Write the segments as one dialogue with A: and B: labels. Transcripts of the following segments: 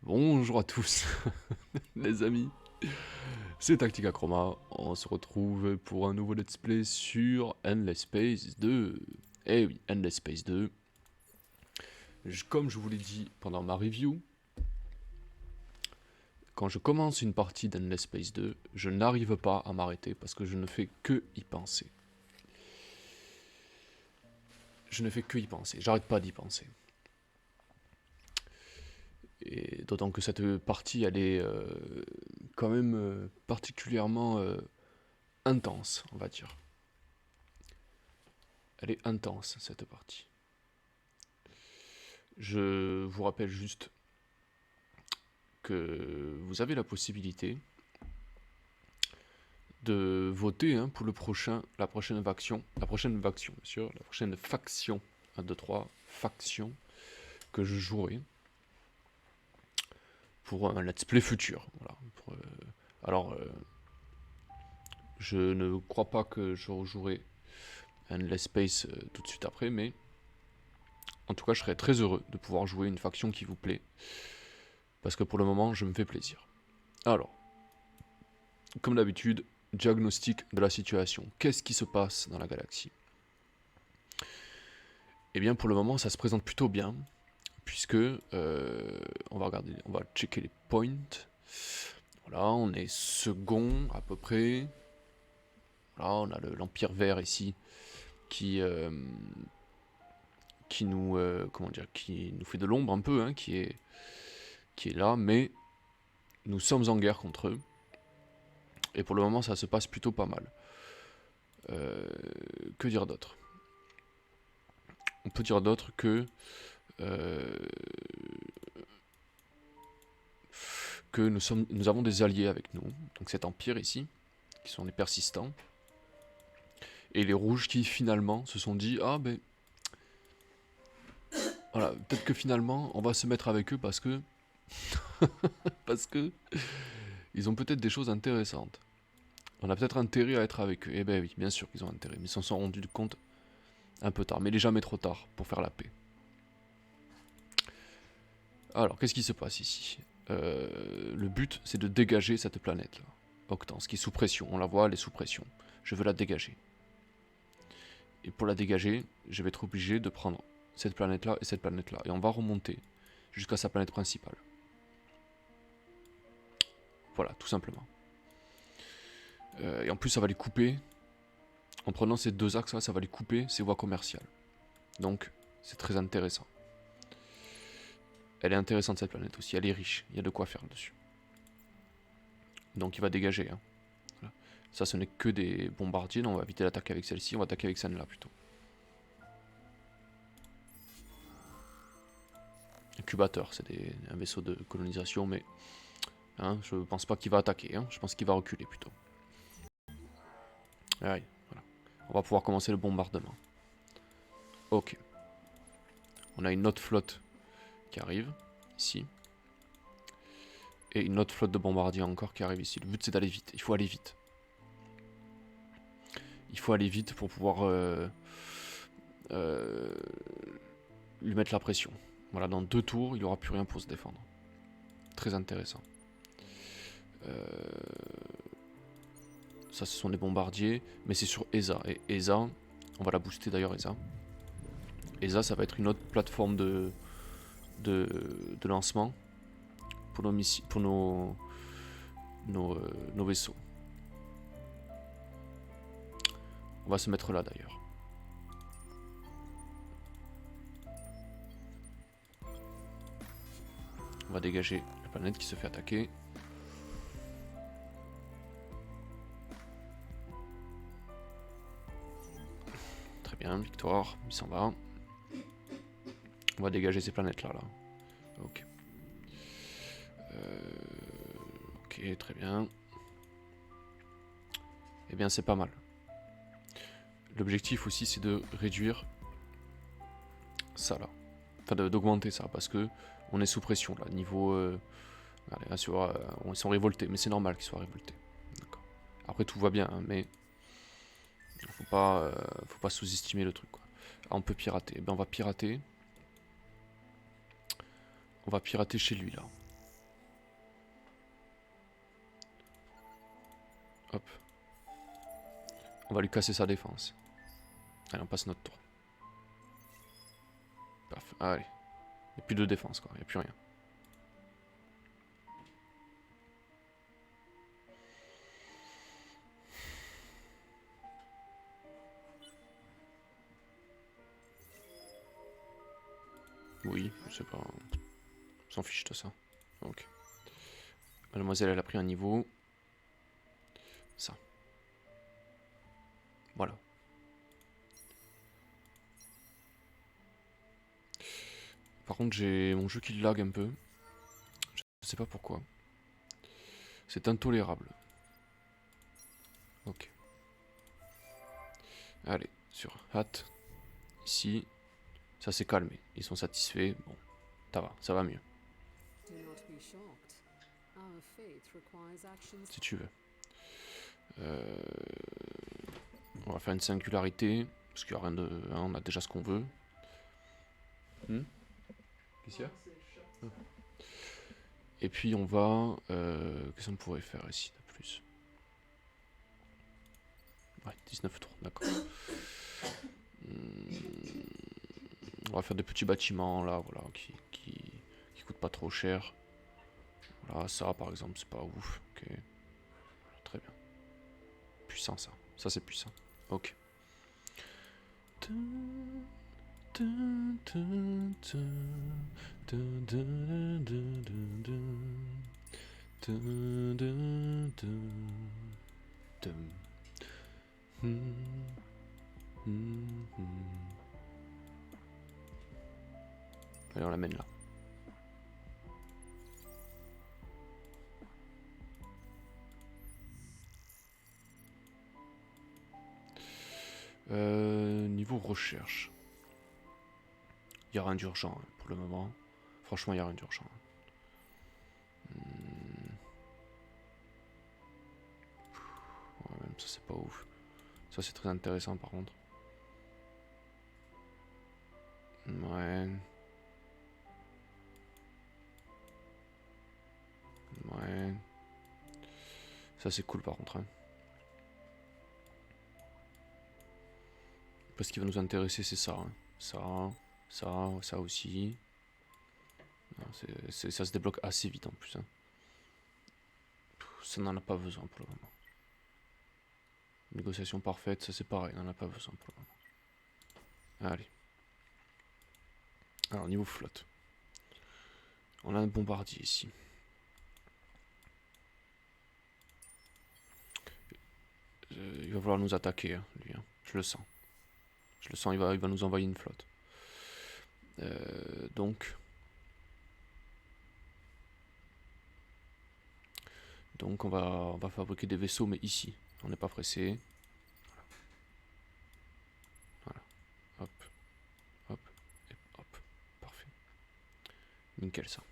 A: Bonjour à tous, les amis, c'est Tactica Chroma, on se retrouve pour un nouveau let's play sur Endless Space 2. Eh oui, Endless Space 2. Comme je vous l'ai dit pendant ma review, quand je commence une partie d'Endless Space 2, je n'arrive pas à m'arrêter parce que je ne fais que y penser. Je ne fais que y penser, j'arrête pas d'y penser. Et d'autant que cette partie, elle est quand même particulièrement intense, on va dire. Elle est intense, cette partie. Je vous rappelle juste que vous avez la possibilité de voter pour la prochaine faction, bien sûr, la prochaine faction, 1, 2, 3, faction, que je jouerai pour un let's play futur. Voilà. Alors, je ne crois pas que je rejouerai un Let's Space tout de suite après, mais en tout cas, je serais très heureux de pouvoir jouer une faction qui vous plaît, parce que pour le moment, je me fais plaisir. Alors, comme d'habitude, diagnostic de la situation. Qu'est-ce qui se passe dans la galaxie? Eh bien, pour le moment, ça se présente plutôt bien, puisque on va regarder, on va checker les points. Voilà, on est second à peu près. Voilà, on a l'Empire Vert ici qui nous comment dire, qui nous fait de l'ombre un peu, qui est là, mais nous sommes en guerre contre eux. Et pour le moment, ça se passe plutôt pas mal. Que dire d'autre? On peut dire d'autre euh, que nous avons des alliés avec nous. Donc cet empire ici, qui sont les persistants. Et les rouges qui finalement se sont dit, ah ben, voilà, peut-être que finalement on va se mettre avec eux parce que, parce que ils ont peut-être des choses intéressantes. On a peut-être intérêt à être avec eux. Eh ben oui, bien sûr qu'ils ont intérêt, mais ils s'en sont rendus compte un peu tard. Mais il n'est jamais trop tard pour faire la paix. Alors, qu'est-ce qui se passe ici? Le but, c'est de dégager cette planète-là. Octance, qui est sous pression. On la voit, elle est sous pression. Je veux la dégager. Et pour la dégager, je vais être obligé de prendre cette planète-là et cette planète-là. Et on va remonter jusqu'à sa planète principale. Voilà, tout simplement. Et en plus, ça va les couper. En prenant ces deux axes-là, ça va les couper ces voies commerciales. Donc, c'est très intéressant. Elle est intéressante cette planète aussi, elle est riche, il y a de quoi faire dessus. Donc il va dégager. Voilà. Ça, ce n'est que des bombardiers, non, on va éviter l'attaque avec celle-ci, on va attaquer avec celle-là plutôt. Incubateur, c'est un vaisseau de colonisation, mais je pense pas qu'il va attaquer, je pense qu'il va reculer plutôt. Allez, voilà. On va pouvoir commencer le bombardement. Ok. On a une autre flotte qui arrive, ici. Et une autre flotte de bombardiers encore qui arrive ici. Le but c'est d'aller vite, il faut aller vite. Il faut aller vite pour pouvoir lui mettre la pression. Voilà, dans 2 tours, il n'y aura plus rien pour se défendre. Très intéressant. Ça, ce sont des bombardiers, mais c'est sur ESA. Et ESA, on va la booster d'ailleurs, ESA. ESA, ça va être une autre plateforme de lancement pour nos vaisseaux. On va se mettre là d'ailleurs. On va dégager la planète qui se fait attaquer. Très bien, victoire, il s'en va. On va dégager ces planètes là. Ok. Ok, très bien. Eh bien, c'est pas mal. L'objectif aussi, c'est de réduire ça là. Enfin, d'augmenter ça, parce que on est sous pression là. Niveau. Allez, ils sont révoltés, mais c'est normal qu'ils soient révoltés. Après, tout va bien, mais. Faut pas sous-estimer le truc, quoi. Ah, on peut pirater. Eh ben, on va pirater. On va pirater chez lui là. On va lui casser sa défense. Allez, on passe notre tour. Paf, allez. Il n'y a plus de défense, quoi. Il n'y a plus rien. Oui, je sais pas. On s'en fiche de ça. Ok. Mademoiselle, elle a pris un niveau. Ça. Voilà. Par contre, j'ai mon jeu qui lag un peu. Je sais pas pourquoi. C'est intolérable. Ok. Allez, sur hâte. Ici. Ça s'est calmé. Ils sont satisfaits. Bon, ça va mieux. Si tu veux. On va faire une singularité. Parce qu'il n'y a rien de. Hein, on a déjà ce qu'on veut. Qu'est-ce qu'il y a? Et puis on va... qu'est-ce qu'on pourrait faire ici de plus? Ouais, 19 tours, d'accord. On va faire des petits bâtiments là, voilà, qui coûtent pas trop cher. Voilà, ça par exemple, c'est pas ouf. Ok. Très bien. Puissant ça. Ça c'est puissant. Ok. Allez, on l'amène là. Niveau recherche. Il n'y a rien d'urgent hein, pour le moment. Franchement, il n'y a rien d'urgent. Ouais, même ça, c'est pas ouf. Ça, c'est très intéressant par contre. Ouais. Ouais. Ça, c'est cool par contre. Hein. Parce qu'il va nous intéresser, c'est ça. Hein. Ça aussi. Ça se débloque assez vite en plus. Hein. Ça n'en a pas besoin pour le moment. Négociation parfaite, ça c'est pareil, on n'en a pas besoin pour le moment. Allez. Alors, niveau flotte. On a un bombardier ici. Il va vouloir nous attaquer, hein, lui. Hein. Je le sens. Je le sens, il va nous envoyer une flotte. Donc, on va fabriquer des vaisseaux, mais ici. On n'est pas pressé. Voilà. Hop. Hop. Et hop. Parfait. Nickel ça.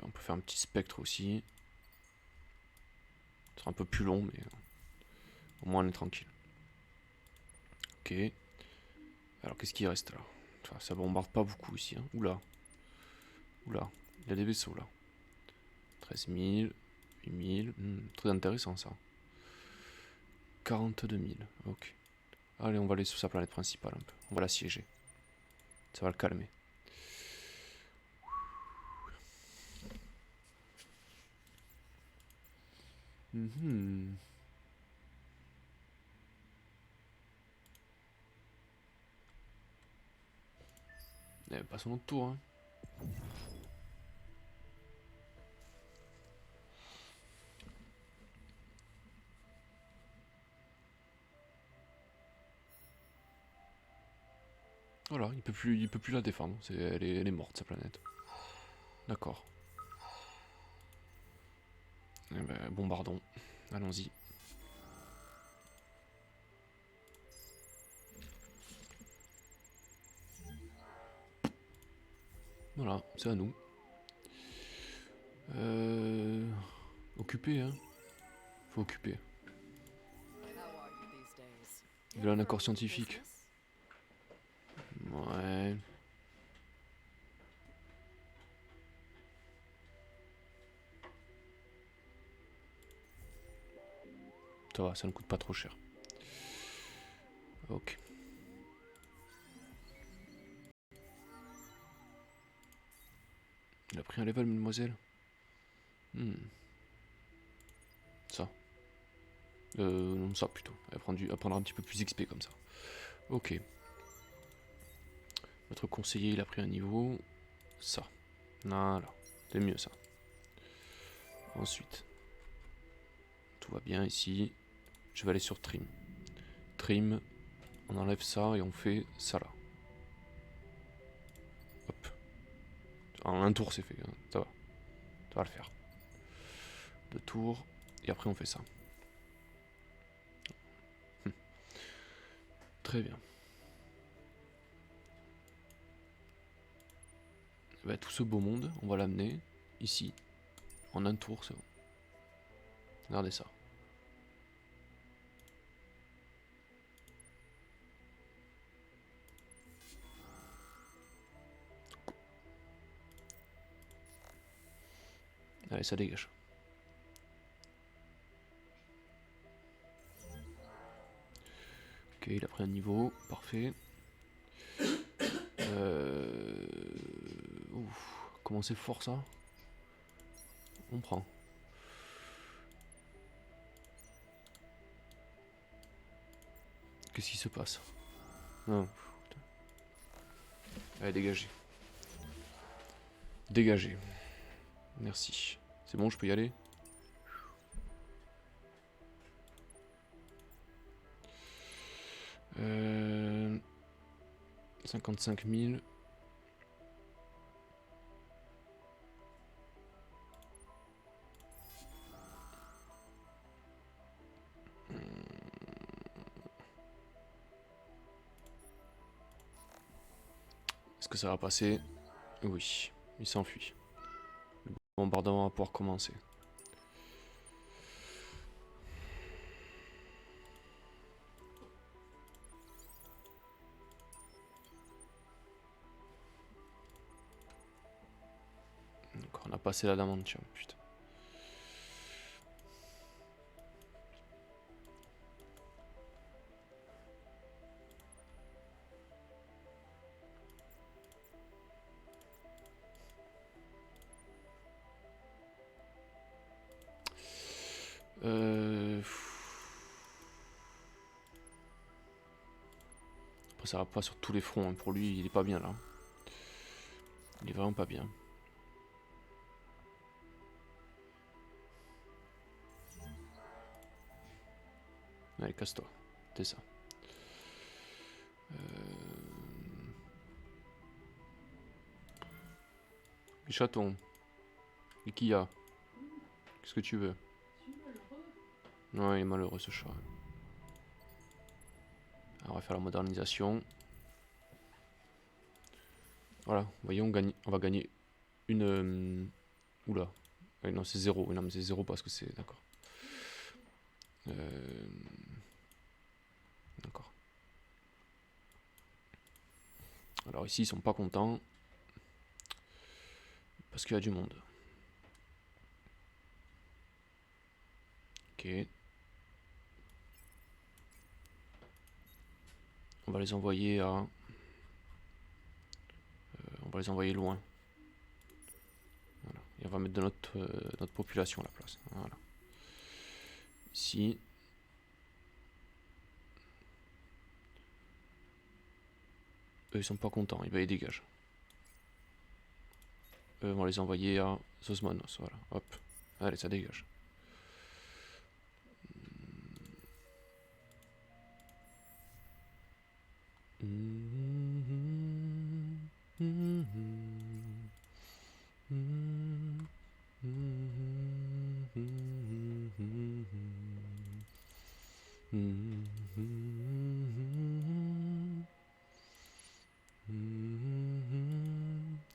A: On peut faire un petit spectre aussi. Ce sera un peu plus long, mais au moins on est tranquille. Ok. Alors qu'est-ce qui reste là? Enfin, ça bombarde pas beaucoup ici. Hein. Oula. Oula. Il y a des vaisseaux là. 13 000. 8 000. Très intéressant ça. 42 000. Ok. Allez, on va aller sur sa planète principale un peu. On va l'assiéger. Ça va le calmer. Passons notre tour. Hein. Voilà, il peut plus la défendre. Elle est morte sa planète. D'accord. Eh ben, bombardons. Allons-y. Voilà, c'est à nous. Occuper, hein. Faut occuper. Il a un accord scientifique. Ouais. Ça va, ça ne coûte pas trop cher. Ok. Il a pris un level, mademoiselle. Ça. Non, ça plutôt. Elle prendra un petit peu plus XP comme ça. Ok. Notre conseiller, il a pris un niveau. Ça. Voilà. C'est mieux ça. Ensuite. Tout va bien ici. Je vais aller sur Trim. Trim. On enlève ça et on fait ça là. Hop. En un tour c'est fait. Hein. Ça va. Ça va le faire. 2 tours. Et après on fait ça. Très bien. Bah, tout ce beau monde, on va l'amener ici. En un tour, c'est bon. Regardez ça. Allez, ça dégage. Ok, il a pris un niveau, parfait. Ouf, comment c'est fort ça? On prend. Qu'est-ce qui se passe? Non. Allez, dégagez. Dégagez. Merci. C'est bon, je peux y aller? Euh... 55 000. Est-ce que ça va passer? Oui, il s'enfuit. Le bombardement va pouvoir commencer. Donc on a passé la damantium, putain. Après ça va pas sur tous les fronts, hein. Pour lui il est pas bien là. Il est vraiment pas bien. Allez, casse-toi. C'est ça. Les chatons. Et qui y a? Qu'est-ce que tu veux? Non, il est malheureux ce chat. Alors, on va faire la modernisation. Voilà, vous voyez, on va gagner une... Oula. Non, c'est 0. Non, mais c'est 0 parce que c'est... D'accord. D'accord. Alors ici, ils sont pas contents. Parce qu'il y a du monde. Ok. On va les envoyer à... on va les envoyer loin. Voilà. Et on va mettre de notre population à la place. Voilà. Ici. Eux, ils sont pas contents. Ils dégagent. Eux, on va les envoyer à Zosmanos. Voilà. Hop. Allez, ça dégage.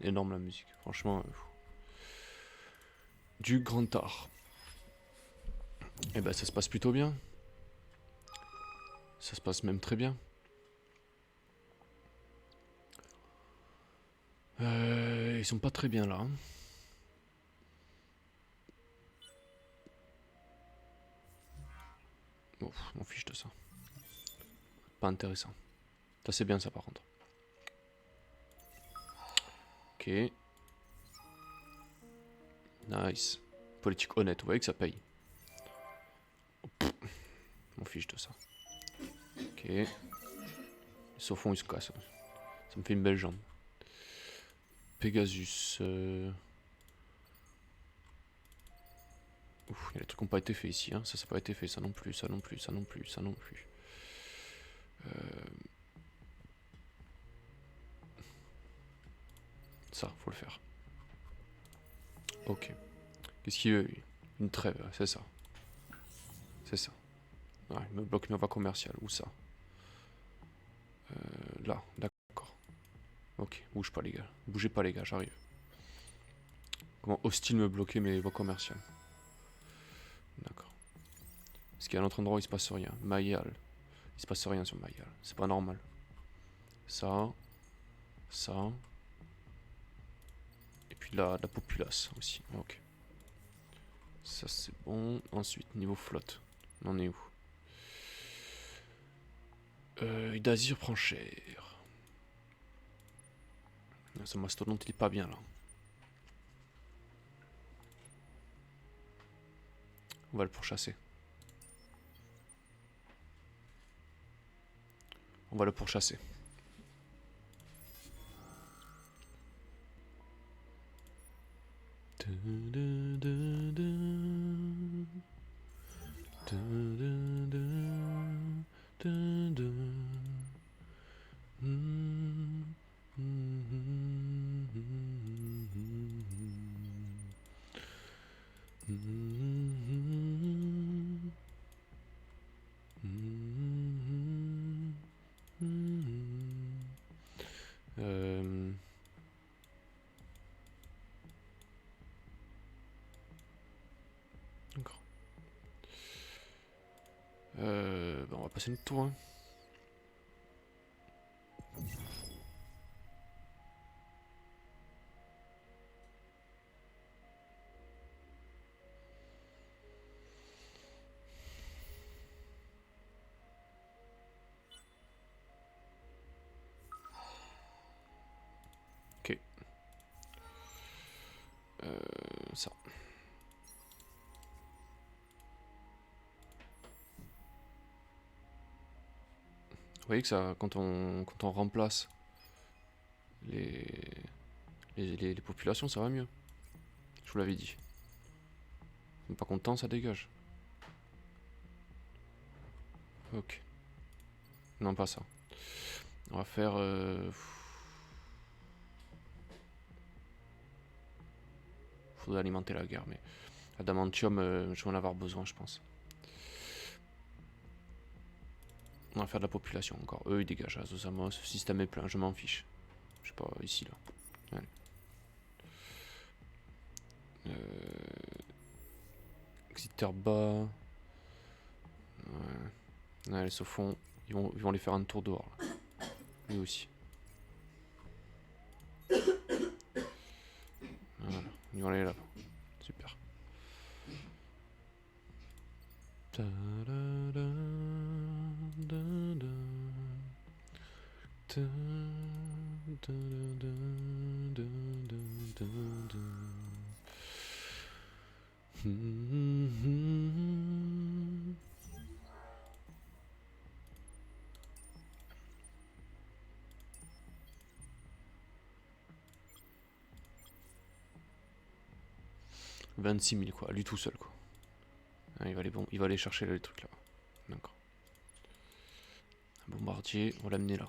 A: Énorme la musique, franchement. Du grand art. Et ben ça se passe plutôt bien. Ça se passe même très bien. Ils sont pas très bien là. Hein. m'en fiche de ça. Pas intéressant. Ça c'est bien ça par contre. Ok. Nice. Politique honnête, vous voyez que ça paye. M'en fiche de ça. Ok. Sauf fond il se casse. Ça me fait une belle jambe. Pegasus. Ouf, il y a des trucs qui n'ont pas été faits ici. Hein. Ça n'a pas été fait. Ça non plus, ça non plus, ça non plus, ça non plus. Ça, faut le faire. Ok. Qu'est-ce qu'il veut lui? Une trêve, c'est ça. C'est ça. Ouais, il me bloque une voie commerciale. Où ça? Là, d'accord. Ok, bouge pas les gars. Bougez pas les gars, j'arrive. Comment hostile me bloquer mes voies commerciales? D'accord. Est-ce qu'il y a un autre endroit où il se passe rien? Mayal. Il se passe rien sur Mayal. C'est pas normal. Ça. Ça. Et puis là, la populace aussi. Ok. Ça c'est bon. Ensuite, niveau flotte. On en est où? Dazir prend cher. Ce mastodonte il est pas bien là. On va le pourchasser. On va le pourchasser. D'accord. On va passer notre tour. Hein. Ok. Ça. Vous voyez que ça, quand on remplace les populations, ça va mieux. Je vous l'avais dit. On n'est pas content, ça dégage. Ok. Non, pas ça. On va faire... Faudrait alimenter la guerre, mais... Adamantium, je vais en avoir besoin, je pense. On va faire de la population encore. Eux, ils dégagent. Azosamos, le système est plein, je m'en fiche. Je sais pas, ici, là. Allez. Exeter bas. Ouais. Allez, au fond, ils vont les faire un tour dehors. Là. Lui aussi. Voilà, ils vont aller là-bas. Super. « 26 000 quoi, lui tout seul quoi. Ah, il va aller chercher les trucs là. D'accord. Un bombardier, on va l'amener là.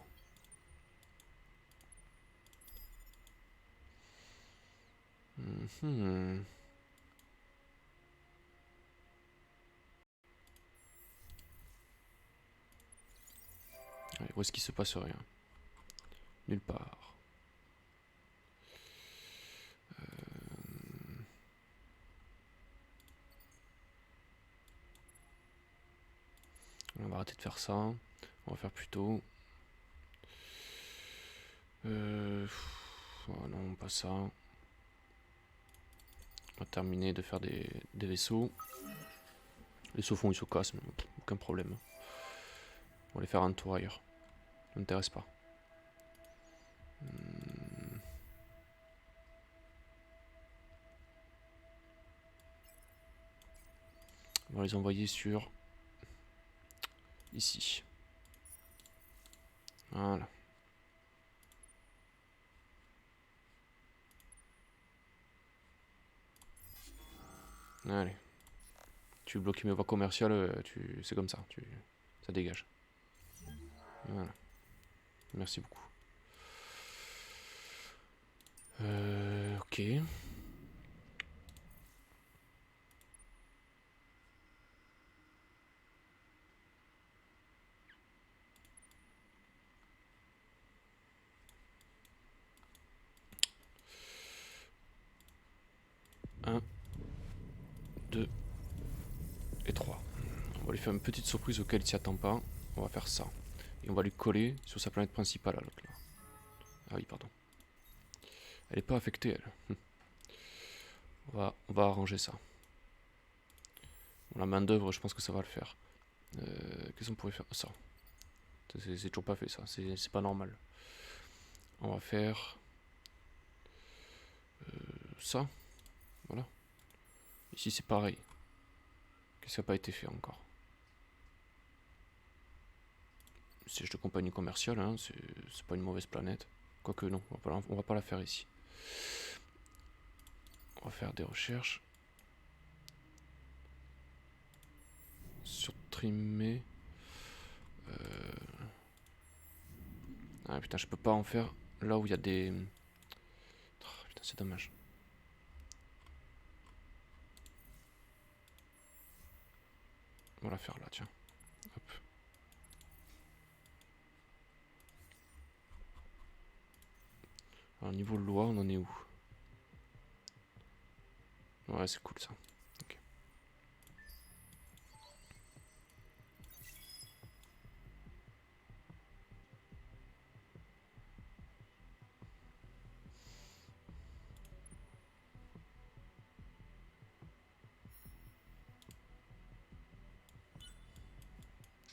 A: Allez, où est-ce qu'il se passe rien? Nulle part. On va arrêter de faire ça. On va faire plutôt... Oh non, pas ça. On va terminer de faire des vaisseaux. Les sauts font ils se cassent, mais aucun problème. On va les faire un tour ailleurs. Ça m'intéresse pas. On va les envoyer sur... ici. Voilà. Allez. Tu veux bloquer mes voies commerciales, c'est comme ça. Ça dégage. Voilà. Merci beaucoup. Ok. Un, 2 et 3. On va lui faire une petite surprise auquel il s'y attend pas. On va faire ça. Et on va lui coller sur sa planète principale à l'autre là. Ah oui, pardon. Elle est pas affectée, elle. On va arranger ça. Bon, la main d'œuvre, je pense que ça va le faire. Qu'est-ce qu'on pourrait faire? Ça. C'est toujours pas fait, ça. C'est pas normal. On va faire... ça. Voilà. Ici, c'est pareil. Qu'est-ce qui n'a pas été fait encore? Siège de compagnie commerciale, hein, c'est pas une mauvaise planète. Quoique non, on va pas la faire ici. On va faire des recherches. Sur trimer. Ah putain, je peux pas en faire là où il y a des... Oh, putain, c'est dommage. On va la faire là, tiens. Hop. Alors, niveau loi, on en est où? Ouais, c'est cool ça. Ok.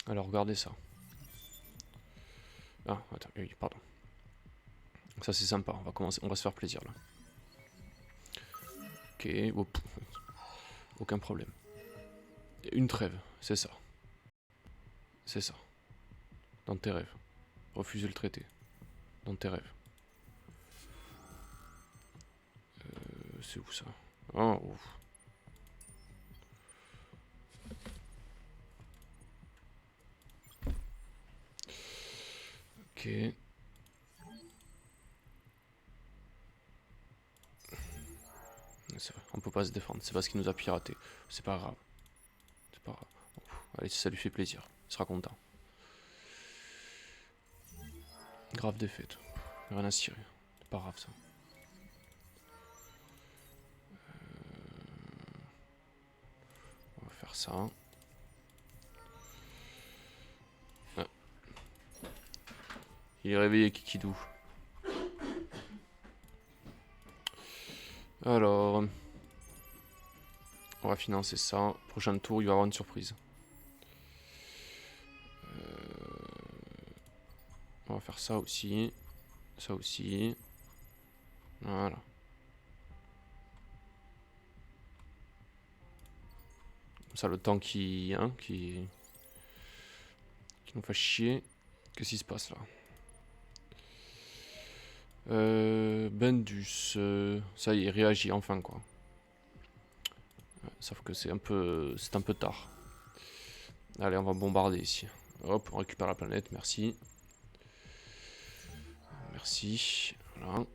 A: Alors, regardez ça. Ah, attends, oui, pardon. Ça, c'est sympa. On va se faire plaisir là. Ok, oh, aucun problème. Une trêve, c'est ça. C'est ça. Dans tes rêves. Refuser le traité. Dans tes rêves. C'est où ça? Oh, ouf. Ok. Vrai, on peut pas se défendre, c'est parce qu'il nous a piraté. C'est pas grave. C'est pas grave. Allez, si ça lui fait plaisir, il sera content. Grave défaite. Rien à cirer. C'est pas grave ça. On va faire ça. Ah. Il est réveillé, Kikidou. Alors, on va financer ça. Prochain tour, il va y avoir une surprise. On va faire ça aussi. Ça aussi. Voilà. Comme ça, le temps qui nous fait chier. Qu'est-ce qui se passe là? Bendus, ça y est, il réagit enfin quoi. Sauf que c'est un peu tard. Allez, on va bombarder ici. Hop, on récupère la planète, merci. Merci, voilà.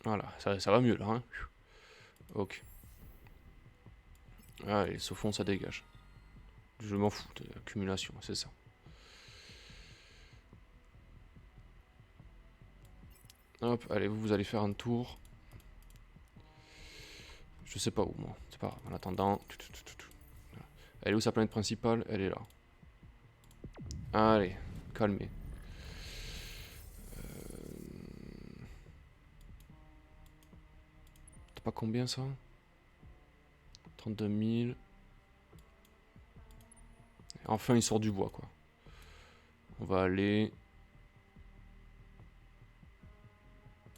A: Voilà, ça va mieux là. Hein. Ok. Allez, ce fond, ça dégage. Je m'en fous de l'accumulation, c'est ça. Hop, allez, vous allez faire un tour. Je sais pas où, moi. C'est pas grave. En attendant. Elle est où sa planète principale? Elle est là. Allez, calmez. pas combien ça? 32 000. Enfin, il sort du bois, quoi. On va aller...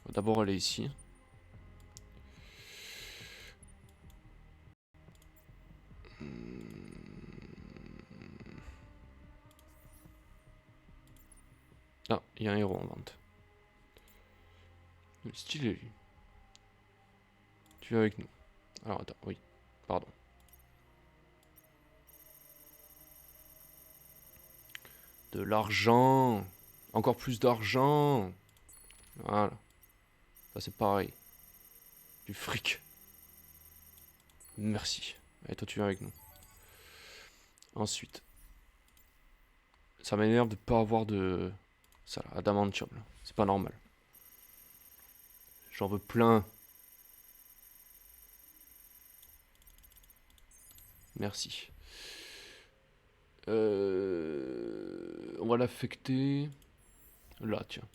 A: On va d'abord aller ici. Ah, il y a un héros en vente. Stylé, lui. Tu viens avec nous. Alors, attends, oui. Pardon. De l'argent. Encore plus d'argent. Voilà. Ça, c'est pareil. Du fric. Merci. Allez, toi, tu viens avec nous. Ensuite. Ça m'énerve de pas avoir de... Ça, là, adamantium. C'est pas normal. J'en veux plein. Merci. On va l'affecter... Là, tiens.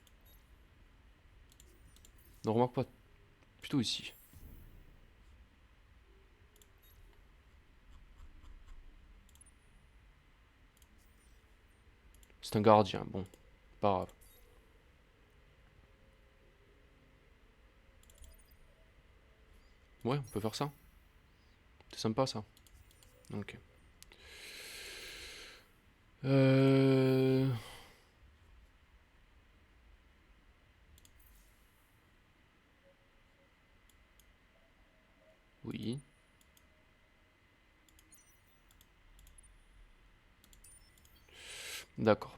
A: Ne remarque pas... Plutôt ici. C'est un gardien, bon. Pas grave. Ouais, on peut faire ça. C'est sympa, ça. Ok. Euh... Oui. D'accord.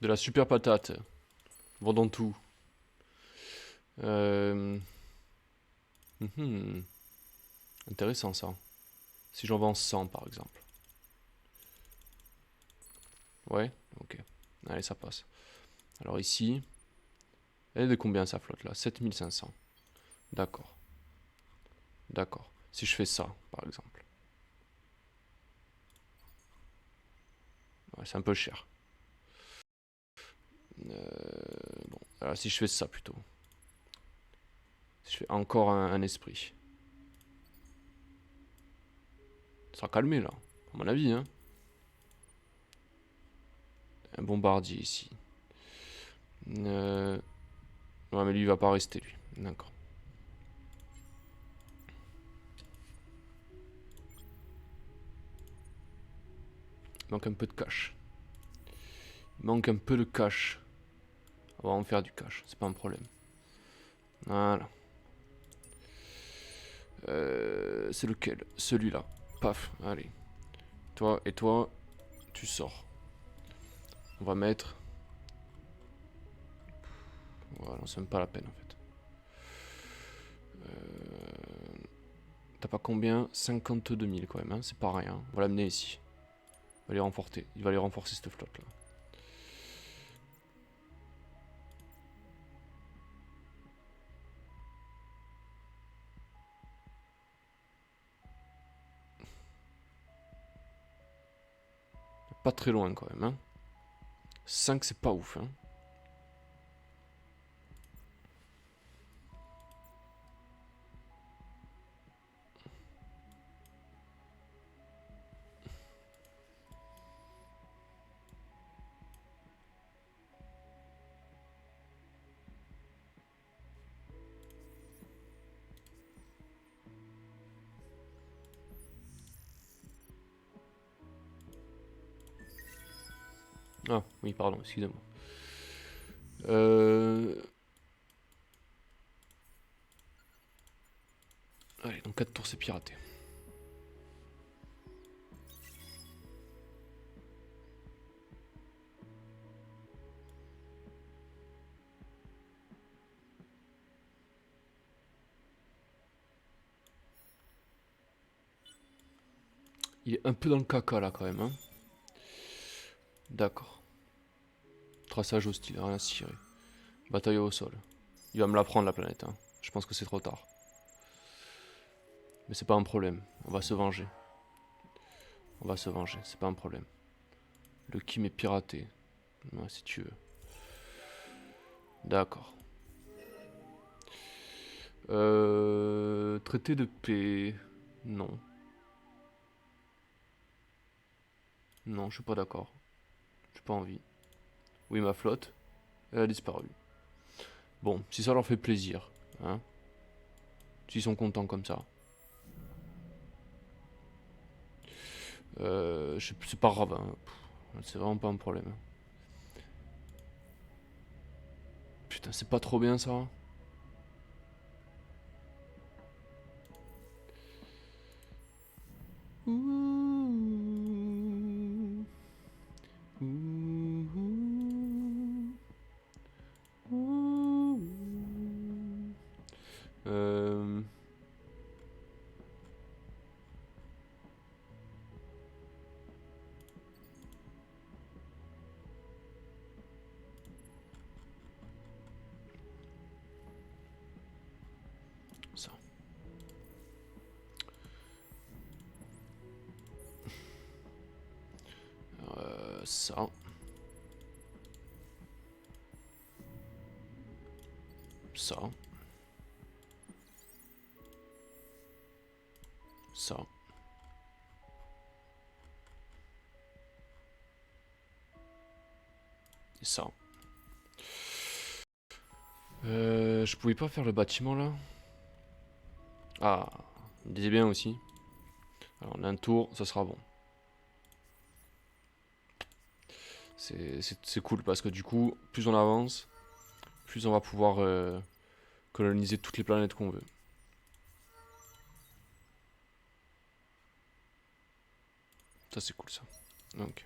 A: De la super patate. Vendons tout. Euh... mhm. Intéressant, ça. Si j'en vends 100, par exemple. Ouais, ok. Allez, ça passe. Alors ici... Elle est de combien, sa flotte, là? 7500. D'accord. D'accord. Si je fais ça, par exemple. Ouais, c'est un peu cher. Bon, alors si je fais ça, plutôt. Si je fais encore un esprit. Ça sera calmé, là. À mon avis, hein. Un bombardier, ici. Ouais, mais lui, il va pas rester, lui. D'accord. Il manque un peu de cash. Il manque un peu de cash. On va en faire du cash, c'est pas un problème. Voilà. C'est lequel? Celui-là. Paf, allez. Toi et toi, tu sors. On va mettre... Voilà, c'est même pas la peine en fait. T'as pas combien? 52 000 quand même, hein, c'est pas rien. On va l'amener ici. Il va les renforcer. Il va les renforcer cette flotte là. Pas très loin quand même, hein. 5 c'est pas ouf, hein. Ah, oui, pardon, excusez-moi. Allez, donc 4 tours c'est piraté. Il est un peu dans le caca là quand même, hein. D'accord. Traçage hostile, rien à cirer. Bataille au sol. Il va me la prendre la planète, hein. Je pense que c'est trop tard. Mais c'est pas un problème. On va se venger. On va se venger, c'est pas un problème. Le Kim est piraté. Ouais, si tu veux. D'accord. Traité de paix. Non. Non, je suis pas d'accord. J'ai pas envie. Oui, ma flotte, elle a disparu. Bon, si ça leur fait plaisir, hein. S'ils sont contents comme ça. C'est pas grave, hein. C'est vraiment pas un problème. Putain, c'est pas trop bien ça. Ouh. Ouh. Ouh. Euh... Ça. Ça. Ça. Ça. Et ça. Je pouvais pas faire le bâtiment là. Ah, il disait bien aussi. Alors, on a un tour, ça sera bon. C'est cool parce que du coup, plus on avance, plus on va pouvoir coloniser toutes les planètes qu'on veut. Ça, c'est cool ça. Donc.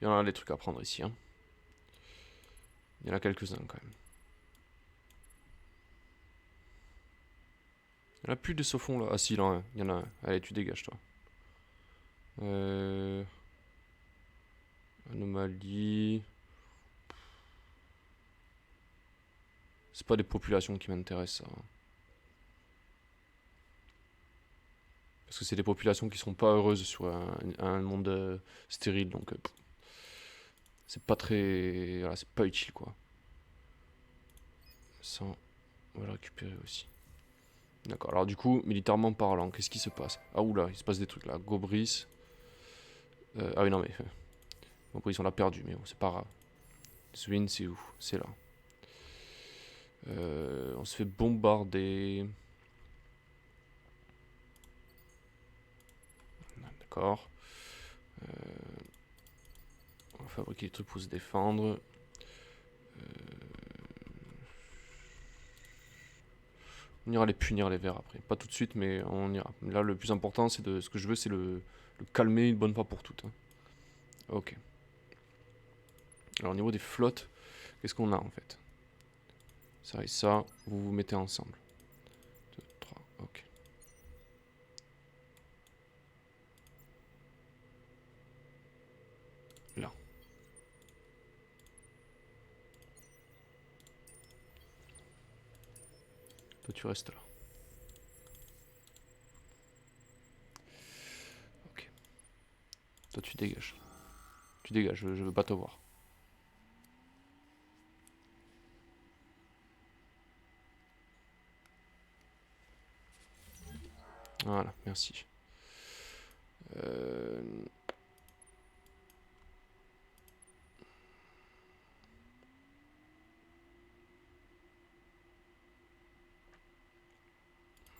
A: Il y en a des trucs à prendre ici. Hein. Il y en a quelques-uns quand même. Il n'y en a plus de saufons là. Ah si, là, il y en a un. Allez, tu dégages toi. Euh... Anomalie. C'est pas des populations qui m'intéressent ça. Parce que c'est des populations qui sont pas heureuses sur un monde stérile, donc c'est pas très. Voilà, c'est pas utile quoi. Ça, on va le récupérer aussi. D'accord, alors du coup, militairement parlant, qu'est-ce qui se passe? Ah oula, il se passe des trucs là. Gobris. Ah oui, non mais. Gobris, on l'a perdu, mais bon, c'est pas grave. Swin, c'est où? C'est là. On se fait bombarder. D'accord. On va fabriquer des trucs pour se défendre. On ira les punir les verts après. Pas tout de suite, mais on ira. Là, le plus important, c'est de. Ce que je veux, c'est le calmer une bonne fois pour toutes. Hein. Ok. Alors, au niveau des flottes, qu'est-ce qu'on a en fait? Ça et ça, vous vous mettez ensemble. 2, 3, ok. Là. Toi, tu restes là. Ok. Toi, tu dégages. Tu dégages, je veux pas te voir. Voilà, merci. Euh...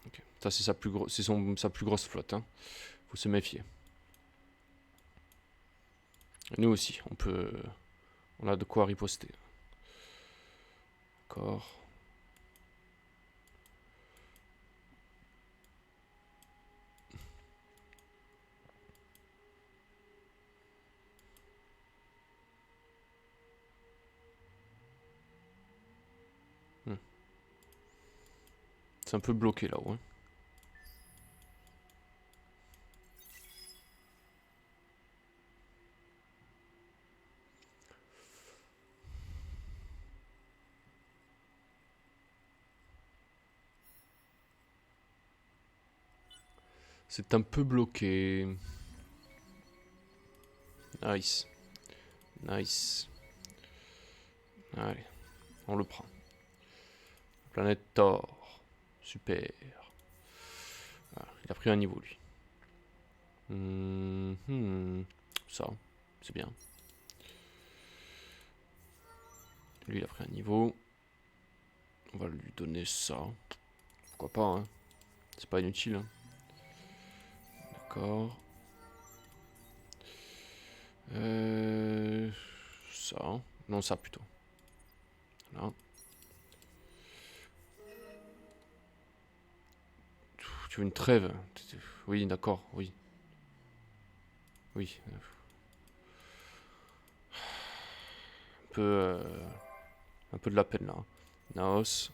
A: ok. Ça, c'est sa plus grosse flotte. Hein. Faut se méfier. Et nous aussi, on a de quoi riposter. D'accord. Hmm. C'est un peu bloqué là-haut. Hein. C'est un peu bloqué. Nice. Nice. Allez, on le prend. Planète Thor. Super. Voilà, il a pris un niveau, lui. Ça, c'est bien. Lui, il a pris un niveau. On va lui donner ça. Pourquoi pas, hein. C'est pas inutile. Hein. D'accord. Ça. Non, ça plutôt. Voilà. Tu veux une trêve? Oui, d'accord, oui. Oui. Un peu de la peine là. Naos.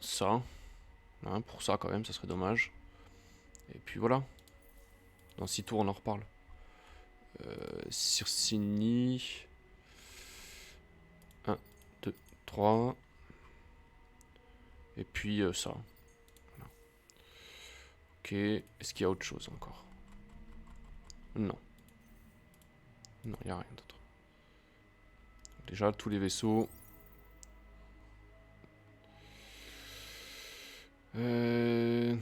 A: Ça. Hein, pour ça quand même, ça serait dommage. Et puis voilà. Dans 6 tours, on en reparle. Circini. 1, 2, 3. Et puis ça. Voilà. Ok. Est-ce qu'il y a autre chose encore? Non. Non, il n'y a rien d'autre. Déjà, tous les vaisseaux. Euh...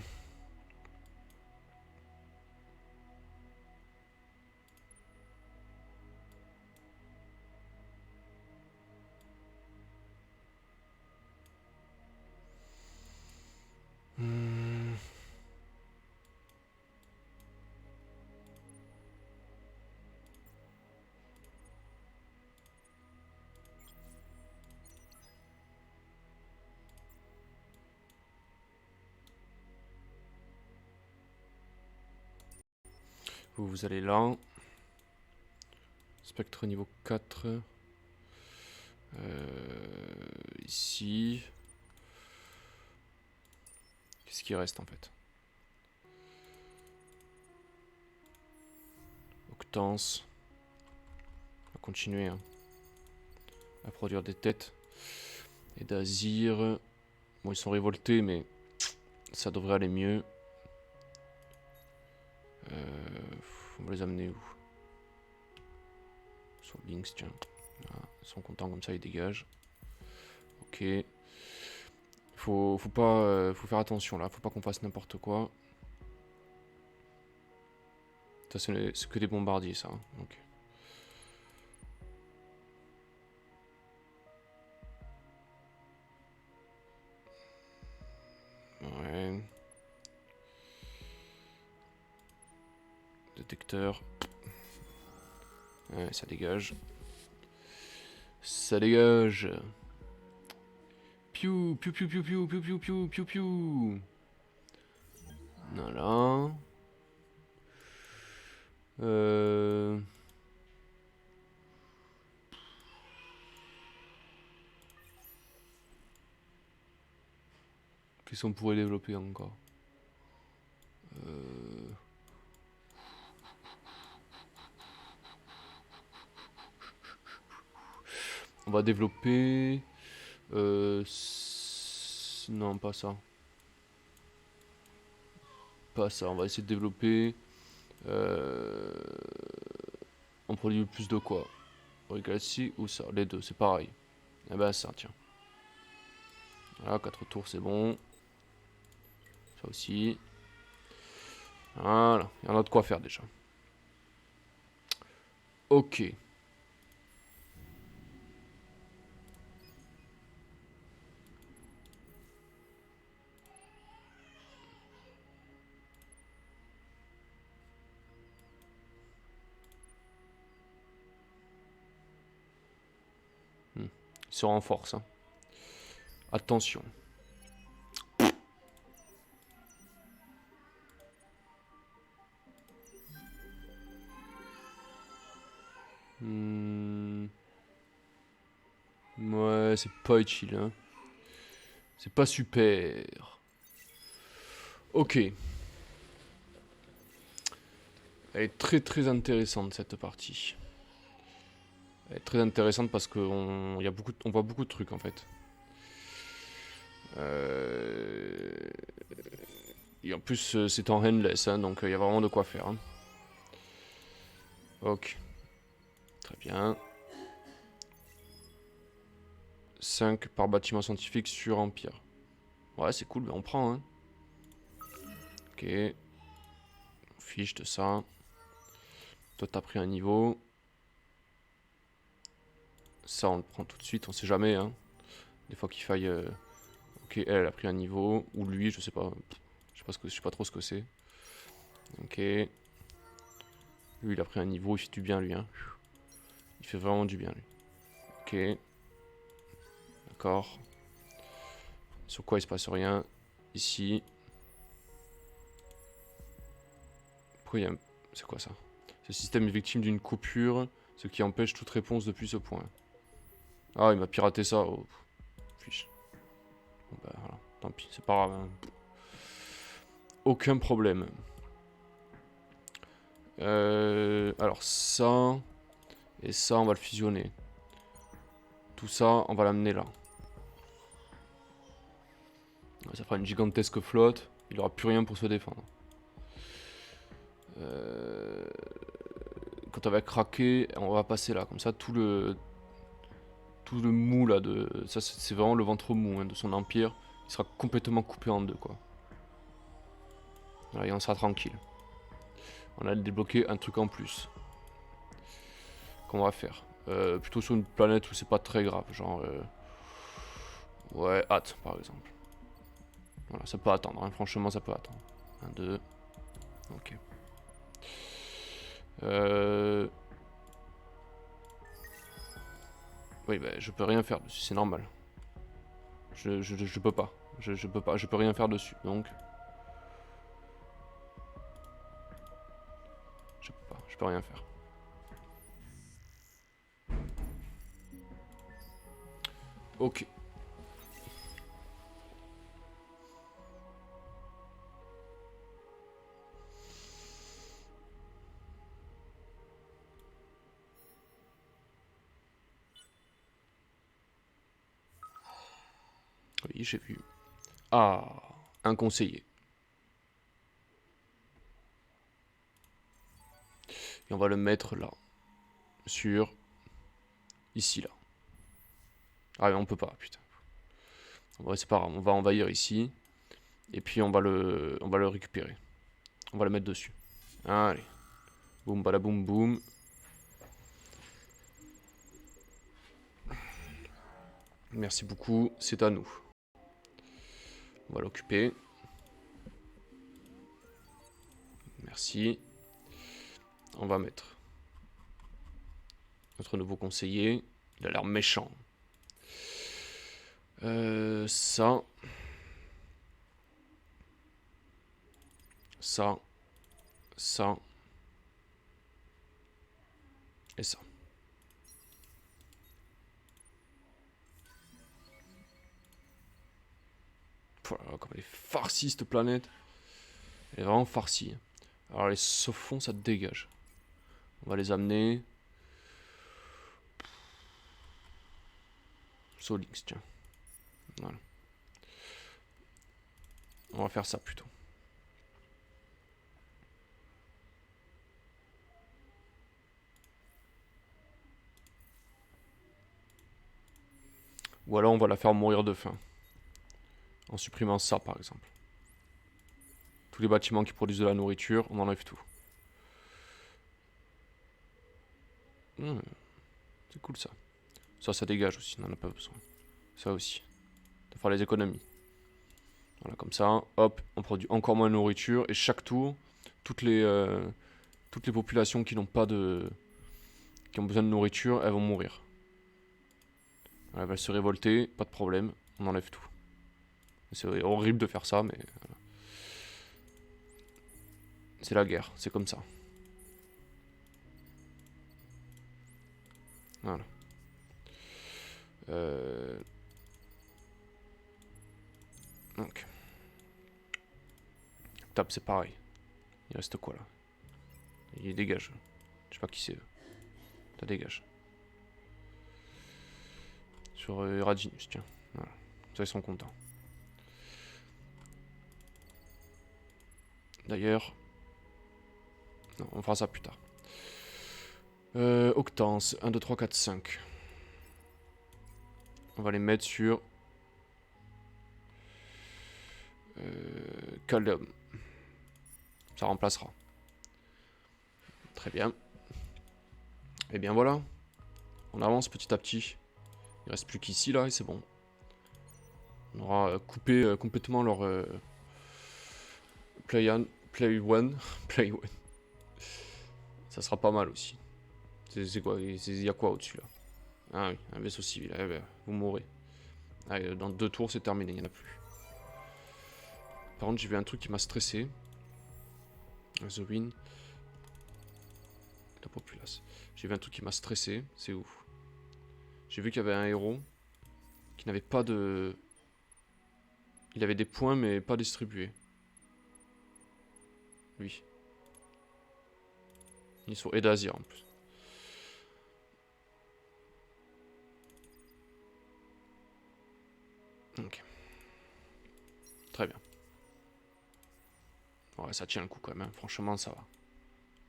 A: hmm. Vous allez là. Spectre niveau 4. Ici. Qu'est-ce qui reste en fait? Octance. On va continuer hein, à produire des têtes. Et d'Azir. Bon, ils sont révoltés, mais ça devrait aller mieux. On va les amener où? Sur Lynx, tiens. Voilà, ils sont contents comme ça, ils dégagent. Ok. Faut pas, faut faire attention là, faut pas qu'on fasse n'importe quoi. Ça c'est que des bombardiers ça. Hein. Donc. Ouais. Détecteur. Ouais, ça dégage. Ça dégage. Piou, piou, piou, piou, piou, piou, piou, piou, piou, piou. Voilà. Qu'est-ce qu'on pourrait développer encore? On va développer... non, pas ça. Pas ça, on va essayer de développer... on produit plus de quoi? Galaxy ou ça? Les deux, c'est pareil. Eh ben ça, tiens. Voilà, 4 tours, c'est bon. Ça aussi. Voilà, il y en a de quoi faire déjà. Ok. Il se renforce. Hein. Attention. Ouais, c'est pas utile. Hein. C'est pas super. Ok. Elle est très très intéressante cette partie. Elle est très intéressante parce qu'on on voit beaucoup de trucs en fait. Et en plus, c'est en endless, hein, donc il y a vraiment de quoi faire. Hein. Ok. Très bien. 5 par bâtiment scientifique sur Empire. Ouais, c'est cool, mais on prend. Hein. Ok. On fiche de ça. Toi, t'as pris un niveau. Ça, on le prend tout de suite, on sait jamais. Hein. Des fois qu'il faille... Ok, elle a pris un niveau. Ou lui, je sais pas. Je sais pas trop ce que c'est. Ok. Lui, il a pris un niveau, il fait du bien, lui. Hein. Il fait vraiment du bien, lui. Ok. D'accord. Sur quoi il se passe rien. Ici. Pourquoi il y a... C'est quoi ça? Ce système est victime d'une coupure, ce qui empêche toute réponse depuis ce point. Ah, il m'a piraté ça. Oh, fiche. Bon, bah voilà, tant pis, c'est pas grave. Hein. Aucun problème. Alors ça et ça, on va le fusionner. Tout ça, on va l'amener là. Ça fera une gigantesque flotte. Il aura plus rien pour se défendre. Quand elle va craquer, on va passer là. Comme ça, tout le mou là de ça, c'est vraiment le ventre mou hein, de son empire. Il sera complètement coupé en deux quoi. Voilà, et on sera tranquille. On a débloqué un truc en plus. Qu'on va faire. Plutôt sur une planète où c'est pas très grave. Genre. Ouais, hâte par exemple. Voilà, ça peut attendre. Hein, franchement, ça peut attendre. 1, 2. Ok. Oui, bah, je peux rien faire dessus, c'est normal. Je peux pas. Je peux pas. Je peux rien faire dessus. Donc. Je peux pas. Je peux rien faire. Ok. Oui, j'ai vu. Ah, un conseiller. Et on va le mettre là. Sur. Ici, là. Ah, mais on peut pas, putain. Ouais, c'est pas grave, on va envahir ici. Et puis on va le récupérer. On va le mettre dessus. Allez. Boum, balaboum, boum. Merci beaucoup, c'est à nous. On va l'occuper. Merci. On va mettre notre nouveau conseiller. Il a l'air méchant. Ça. Ça. Ça. Et ça. Voilà, comme elle est farcie cette planète. Elle est vraiment farcie. Alors les saufons, ça dégage. On va les amener. Solix, tiens. Voilà. On va faire ça plutôt. Ou alors on va la faire mourir de faim. En supprimant ça par exemple. Tous les bâtiments qui produisent de la nourriture, on enlève tout. C'est cool ça. Ça dégage aussi, on n'en a pas besoin. Ça aussi. On va faire les économies. Voilà, comme ça, hop, on produit encore moins de nourriture. Et chaque tour, toutes les populations qui n'ont pas de... qui ont besoin de nourriture, elles vont mourir. Elles vont se révolter, pas de problème, on enlève tout. C'est horrible de faire ça, mais... c'est la guerre, c'est comme ça. Voilà. Donc. Tap, c'est pareil. Il reste quoi là? Il dégage. Je sais pas qui c'est. Ça dégage. Sur Radinus, tiens. Voilà. Ça, ils sont contents. D'ailleurs, non, on fera ça plus tard. Octance, 1, 2, 3, 4, 5. On va les mettre sur Calum. Ça remplacera. Très bien. Et bien voilà. On avance petit à petit. Il reste plus qu'ici là et c'est bon. On aura coupé complètement leur play one. Play one. Ça sera pas mal aussi. C'est quoi? Il y a quoi au-dessus là? Ah oui, un vaisseau civil. Eh ben, vous mourrez. Allez, dans 2 tours c'est terminé, il n'y en a plus. Par contre j'ai vu un truc qui m'a stressé. The Win. La populace. J'ai vu un truc qui m'a stressé. C'est où? J'ai vu qu'il y avait un héros qui n'avait pas de... Il avait des points mais pas distribués. Lui. Ils sont Edazir en plus. Ok. Très bien. Ouais, ça tient le coup quand même. Hein. Franchement, ça va.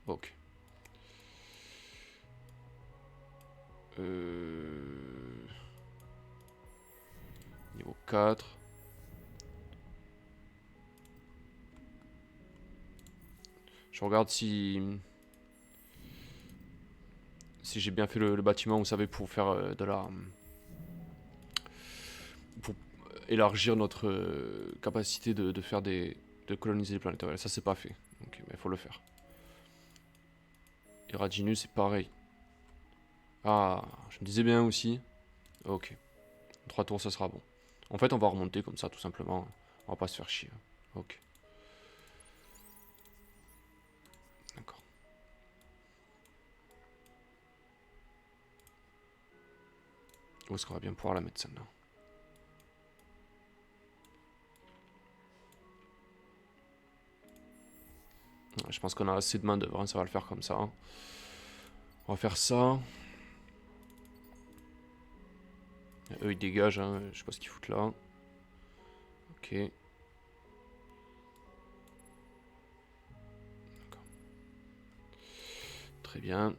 A: Ok. Niveau 4. Je regarde si j'ai bien fait le bâtiment, vous savez, pour faire de la... Pour élargir notre capacité de faire des... de coloniser les planètes. Ouais, ça c'est pas fait. Donc il faut le faire. Et Radinus c'est pareil. Ah, je me disais bien aussi. Ok. 3 tours ça sera bon. En fait on va remonter comme ça tout simplement. On va pas se faire chier. Ok. D'accord. Où est-ce qu'on va bien pouvoir la mettre celle-là? Ouais, je pense qu'on a assez de main d'œuvre, hein, ça va le faire comme ça. On va faire ça. Eux ils dégagent, hein, je sais pas ce qu'ils foutent là. Ok. D'accord. Très bien.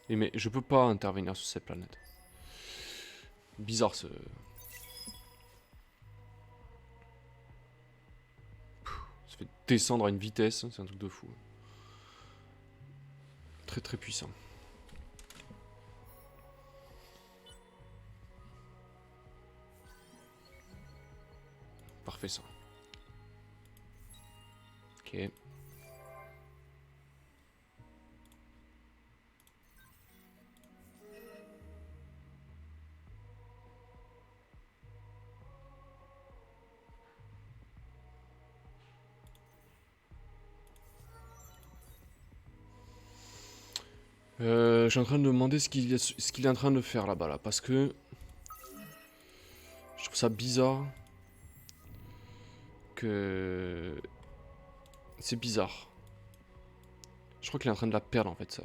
A: Et mais je peux pas intervenir sur cette planète. Bizarre ce... Ça fait descendre à une vitesse, c'est un truc de fou. Très très puissant. Parfait ça. Ok. Je suis en train de me demander ce qu'il est en train de faire là-bas, là, parce que je trouve ça bizarre que... C'est bizarre. Je crois qu'il est en train de la perdre en fait. Ça...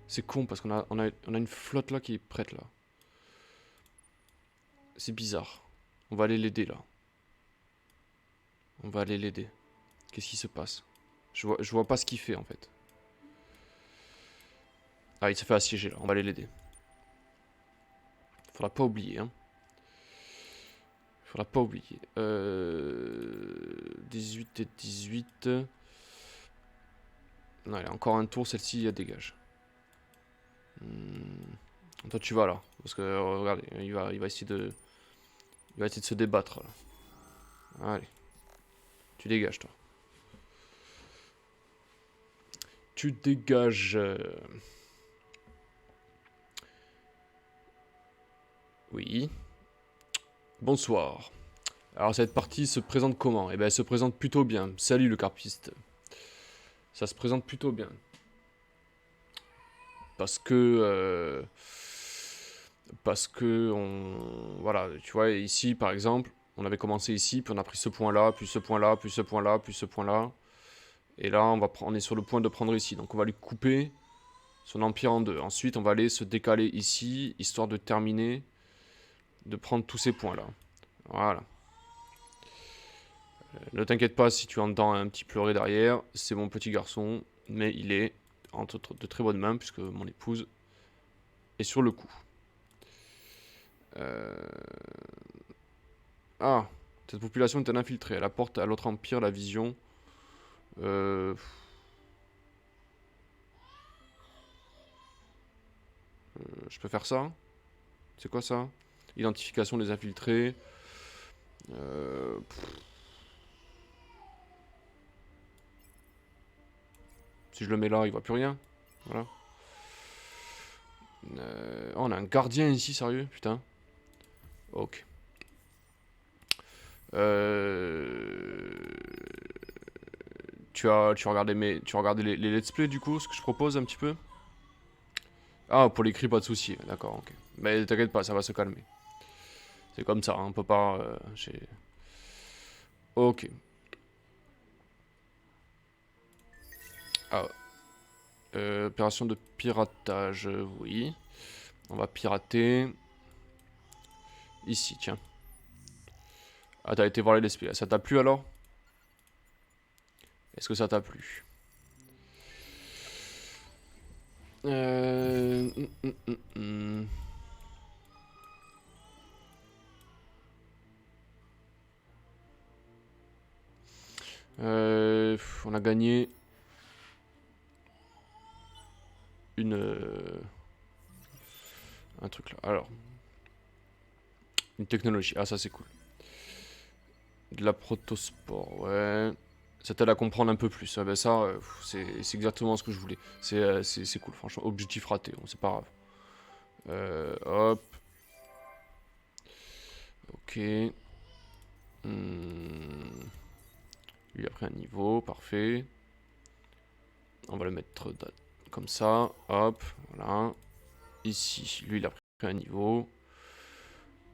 A: C'est con parce qu'on a une flotte là qui est prête là. C'est bizarre. On va aller l'aider là. On va aller l'aider. Qu'est-ce qui se passe? Je vois pas ce qu'il fait en fait. Ah, il s'est fait assiéger là. On va aller l'aider. Faudra pas oublier, hein. Faudra pas oublier. 18 et 18. Non, il y a encore un tour, celle-ci, elle dégage. Toi, tu vas là. Parce que, regardez, il va essayer de... Il va essayer de se débattre là. Allez. Tu dégages, toi. Tu dégages. Oui. Bonsoir. Alors cette partie se présente comment? Eh ben elle se présente plutôt bien. Salut le carpiste. Ça se présente plutôt bien. Parce que voilà, tu vois, ici par exemple, on avait commencé ici, puis on a pris ce point là, puis ce point là, puis ce point là, puis ce point là. Et là, on est sur le point de prendre ici. Donc on va lui couper son empire en deux. Ensuite, on va aller se décaler ici, histoire de terminer, de prendre tous ces points-là. Voilà. Ne t'inquiète pas si tu entends un petit pleurer derrière. C'est mon petit garçon. Mais il est entre de très bonnes mains, puisque mon épouse est sur le coup. Ah, cette population est un infiltré. Elle apporte à l'autre empire la vision. Je peux faire ça? C'est quoi ça? Identification des infiltrés. Si je le mets là, il voit plus rien. Voilà. Oh, on a un gardien ici, sérieux? Putain. Ok. Tu as regardé les let's play du coup, ce que je propose un petit peu? Ah, pour l'écrit, pas de soucis. D'accord, ok. Mais t'inquiète pas, ça va se calmer. C'est comme ça, hein, on peut pas... Ok. Ah, opération de piratage, oui. On va pirater. Ici, tiens. Ah, t'as été voir les let's play. Ça t'a plu alors? Est-ce que ça t'a plu? Euh... hum, hum, hum. On a gagné un truc là. Alors, une technologie. Ah, ça c'est cool. De la protospore, ouais. Ça t'aide à comprendre un peu plus. Ah, ben ça, c'est exactement ce que je voulais. C'est cool, franchement. Objectif raté, bon, c'est pas grave. Hop. Ok. Lui a pris un niveau, parfait. On va le mettre comme ça. Hop, voilà. Ici, lui il a pris un niveau.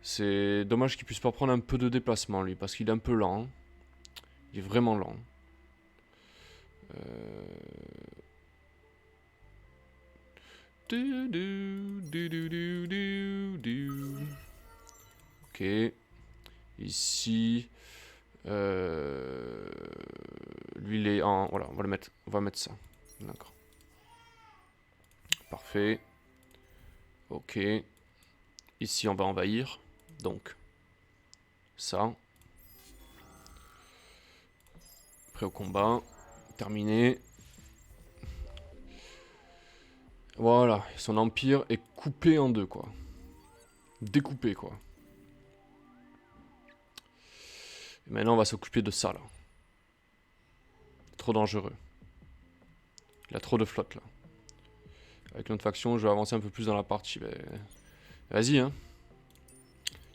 A: C'est dommage qu'il puisse pas prendre un peu de déplacement lui, parce qu'il est un peu lent. Il est vraiment lent. Ok. Ici. Lui il est en... Voilà, on va mettre ça. D'accord. Parfait. Ok. Ici on va envahir. Donc. Ça. Prêt au combat. Terminé. Voilà. Son empire est coupé en deux, quoi. Découpé, quoi. Et maintenant on va s'occuper de ça, là. Trop dangereux. Il a trop de flotte, là. Avec notre faction, je vais avancer un peu plus dans la partie. Mais... Vas-y, hein.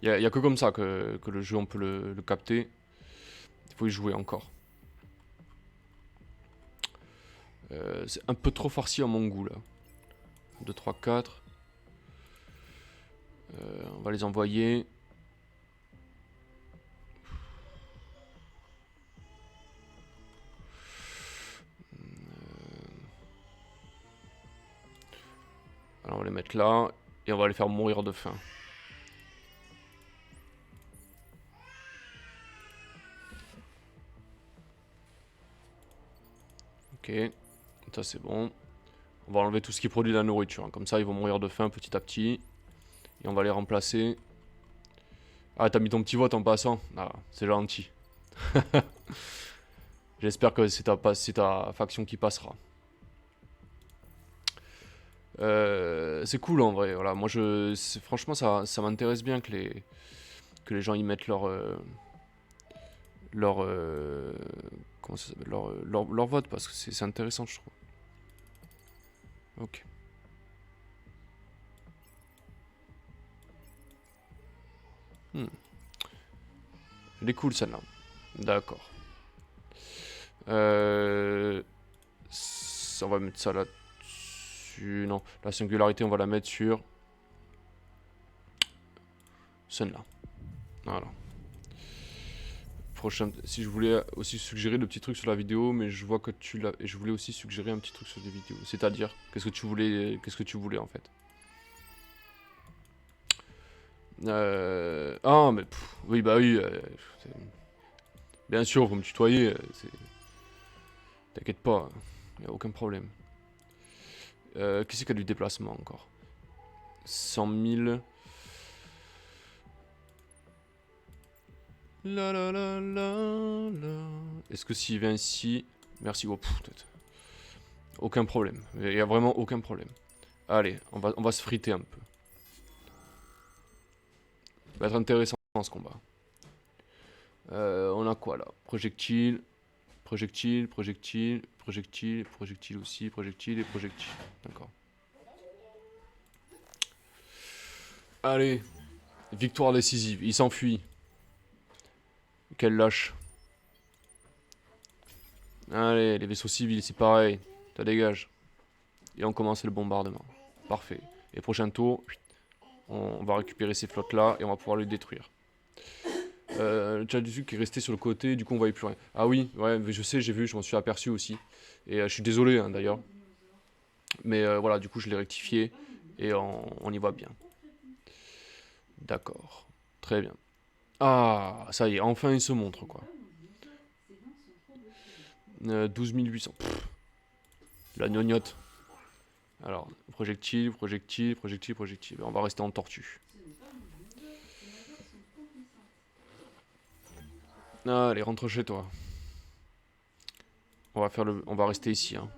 A: Il y a que comme ça que le jeu, on peut le capter. Il faut y jouer encore. C'est un peu trop farci à mon goût, là. 2, 3, 4. On va les envoyer. Alors, on va les mettre là. Et on va les faire mourir de faim. Ok. Ça, c'est bon. On va enlever tout ce qui produit de la nourriture. Hein. Comme ça, ils vont mourir de faim petit à petit. Et on va les remplacer. Ah, t'as mis ton petit vote en passant. Ah, c'est gentil. J'espère que c'est ta faction qui passera. C'est cool en vrai. Voilà, moi, franchement, ça m'intéresse bien que les gens y mettent comment ça s'appelle, leur vote, parce que c'est intéressant, je trouve. Ok. Elle est cool celle-là. D'accord. On va mettre ça là-dessus. Non, la singularité, on va la mettre sur celle-là. Voilà. Si je voulais aussi suggérer de petits trucs sur la vidéo, mais je vois que tu l'as. Et je voulais aussi suggérer un petit truc sur des vidéos. C'est-à-dire, qu'est-ce que tu voulais en fait? Ah, mais oui, bah oui. Bien sûr, vous me tutoyez. T'inquiète pas, y a aucun problème. Qui c'est qui a du déplacement encore? 100 000. La la la la la. Est-ce que s'il vient ici... Merci, oh, peut-être. Aucun problème. Il y a vraiment aucun problème. Allez, on va se friter un peu. Ça va être intéressant ce combat. On a quoi là? Projectile, projectile, projectile, projectile, projectile aussi, projectile et projectile. D'accord. Allez, victoire décisive. Il s'enfuit. Quel lâche. Allez, les vaisseaux civils, c'est pareil. Ça dégage. Et on commence le bombardement. Parfait. Et prochain tour, on va récupérer ces flottes là et on va pouvoir les détruire. Le chat du sud qui est resté sur le côté, du coup on voyait plus rien. Ah oui, ouais, mais je sais, j'ai vu, je m'en suis aperçu aussi. Et je suis désolé hein, d'ailleurs. Mais voilà, du coup je l'ai rectifié et on y voit bien. D'accord. Très bien. Ah, ça y est, enfin il se montre quoi. 12 800. Pff, la gnognotte. Alors, projectile, projectile, projectile, projectile. On va rester en tortue. Allez, rentre chez toi. On va rester ici. Hein.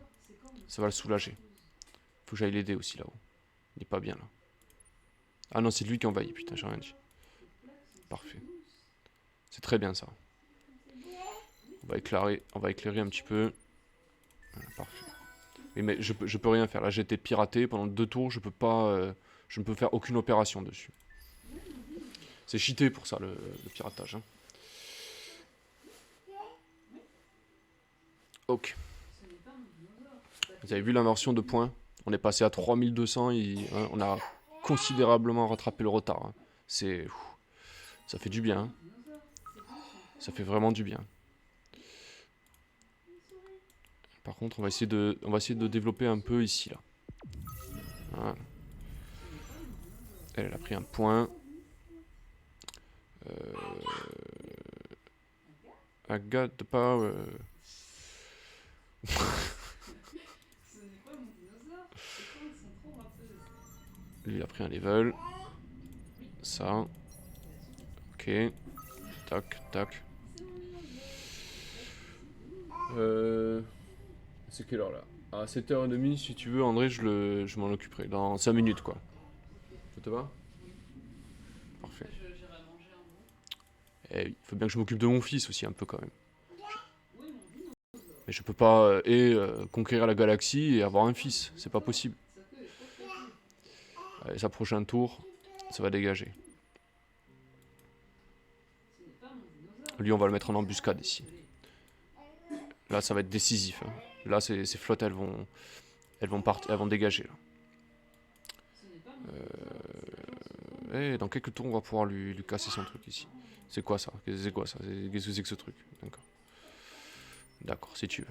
A: Ça va le soulager. Faut que j'aille l'aider aussi là-haut. Il est pas bien là. Ah non, c'est lui qui envahit. Putain, j'ai rien dit. Parfait. C'est très bien ça. On va éclairer un petit peu. Voilà, parfait. Oui, mais je peux rien faire. Là, j'ai été piraté pendant 2 tours. Je peux pas. Je ne peux faire aucune opération dessus. C'est cheaté pour ça le piratage. Hein. Ok. Vous avez vu l'inversion de points? On est passé à 3200 et hein, on a considérablement rattrapé le retard. Hein. C'est... Ça fait du bien. Hein. Ça fait vraiment du bien. Par contre, on va essayer de développer un peu ici, là. Voilà. Elle a pris un point. I got the power. Lui, il a pris un level. Ça. Ok. Tac, tac. C'est quelle heure là? À 7h30, si tu veux, André, je m'en occuperai. Dans 5 minutes, quoi. Ça te va? Parfait. Et il faut bien que je m'occupe de mon fils aussi, un peu quand même. Mais je peux pas conquérir la galaxie et avoir un fils. C'est pas possible. Allez, sa prochain tour, ça va dégager. Lui, on va le mettre en embuscade ici. Là, ça va être décisif. Hein. Là, ces flottes, elles vont dégager. Et dans quelques tours, on va pouvoir lui casser son truc ici. C'est quoi ça? Qu'est-ce que c'est que ce truc? D'accord. D'accord, si tu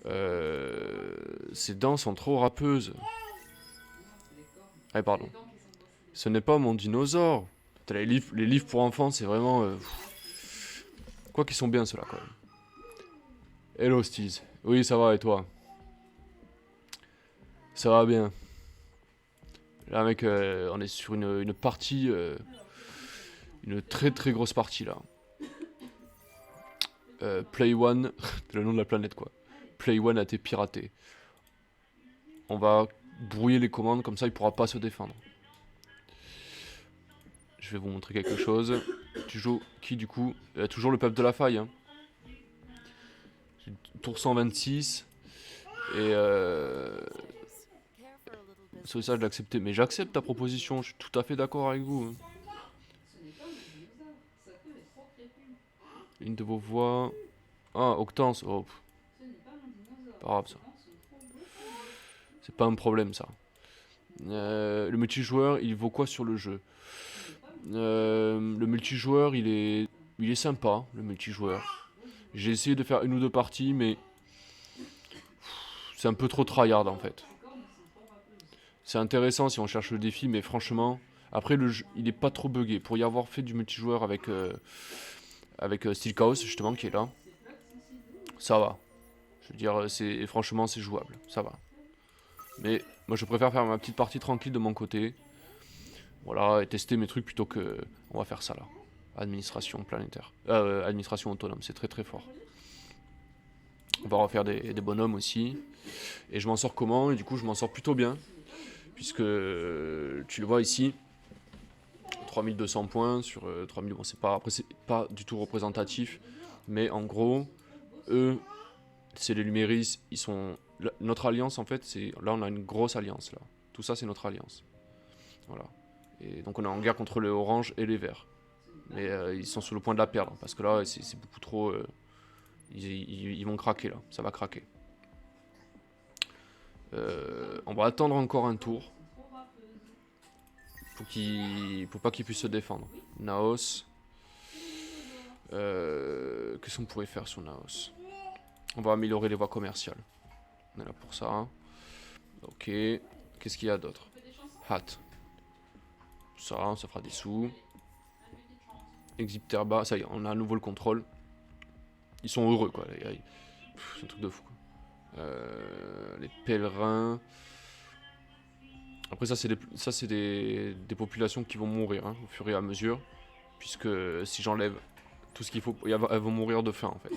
A: veux. Ces dents sont trop râpeuses. Ah, pardon. Ce n'est pas mon dinosaure. Les livres pour enfants, c'est vraiment... Quoi qu'ils sont bien, ceux-là, quand même. Hello, Steez. Oui, ça va, et toi? Ça va bien. Là, mec, on est sur une partie... une très très grosse partie, là. Play One, c'est le nom de la planète, quoi. Play One a été piraté. On va brouiller les commandes, comme ça, il pourra pas se défendre. Je vais vous montrer quelque chose. Tu joues qui, du coup? Toujours le peuple de la faille, hein. Tour 126. Et c'est ça, je l'ai accepté. Mais j'accepte ta proposition, je suis tout à fait d'accord avec vous. Hein. Une de vos voix. Ah, Octance. Oh, pas grave ça. C'est pas un problème ça. Le multijoueur, il vaut quoi sur le jeu? Le multijoueur, il est il est sympa, le multijoueur. J'ai essayé de faire une ou deux parties, mais c'est un peu trop tryhard en fait. C'est intéressant si on cherche le défi, mais franchement, après le jeu, il est pas trop buggé. Pour y avoir fait du multijoueur avec Steel Chaos justement qui est là, ça va. Je veux dire, franchement c'est jouable, ça va. Mais moi je préfère faire ma petite partie tranquille de mon côté. Voilà, et tester mes trucs plutôt que... On va faire ça là. Administration planétaire. Administration autonome, c'est très très fort. On va refaire des bonhommes aussi. Et je m'en sors comment? Et du coup je m'en sors plutôt bien. Puisque tu le vois ici, 3200 points sur 3000. Bon, c'est pas, après c'est pas du tout représentatif. Mais en gros, eux, c'est les Luméris, ils sont... Notre alliance en fait, c'est... Là on a une grosse alliance là. Tout ça c'est notre alliance. Voilà. Et donc on est en guerre contre les oranges et les verts. Mais ils sont sur le point de la perdre. Parce que là c'est beaucoup trop... ils vont craquer là. Ça va craquer. On va attendre encore un tour. Pour pas qu'il puisse se défendre. Naos. Qu'est-ce qu'on pourrait faire sur Naos? On va améliorer les voies commerciales. On est là pour ça. Ok. Qu'est-ce qu'il y a d'autre? Hat. Ça fera des sous. Exipterba, ça y est, on a à nouveau le contrôle. Ils sont heureux quoi. C'est un truc de fou. Les pèlerins. Après ça c'est des populations qui vont mourir hein, au fur et à mesure. Puisque si j'enlève tout ce qu'il faut, elles vont mourir de faim en fait.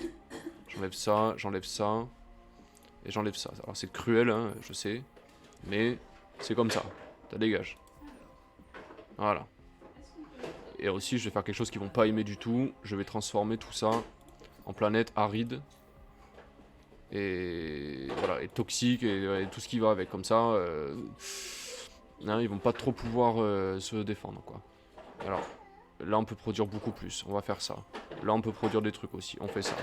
A: J'enlève ça, et j'enlève ça. Alors c'est cruel, hein, je sais, mais c'est comme ça, ça dégage. Voilà. Et aussi je vais faire quelque chose qu'ils vont pas aimer du tout, je vais transformer tout ça en planète aride. Et voilà, et toxique, et tout ce qui va avec, comme ça, ils vont pas trop pouvoir se défendre quoi. Alors, là on peut produire beaucoup plus, on va faire ça. Là on peut produire des trucs aussi, on fait ça.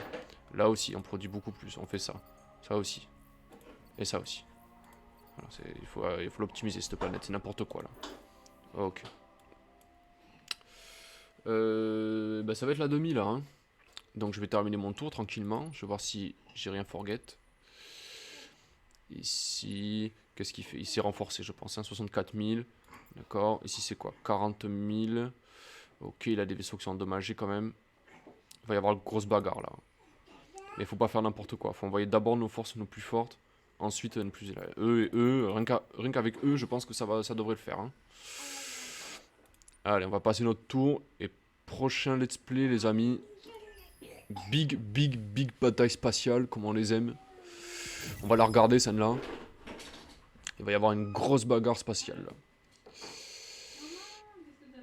A: Là aussi on produit beaucoup plus, on fait ça. Ça aussi. Et ça aussi. Voilà, il faut l'optimiser cette planète, c'est n'importe quoi là. Ok. Bah, ça va être la demi là. Hein. Donc je vais terminer mon tour tranquillement. Je vais voir si j'ai rien forget. Ici, qu'est-ce qu'il fait? Il s'est renforcé je pense, hein, 64 000. D'accord. Ici c'est quoi? 40 000. Ok, il a des vaisseaux qui sont endommagés quand même. Il va y avoir une grosse bagarre là. Mais il faut pas faire n'importe quoi. Faut envoyer d'abord nos forces nos plus fortes. Ensuite, ne plus eux, rien qu'avec eux, je pense que ça devrait le faire. Hein. Allez, on va passer notre tour. Et prochain let's play, les amis. Big bataille spatiale, comme on les aime. On va la regarder, celle-là. Il va y avoir une grosse bagarre spatiale. Là.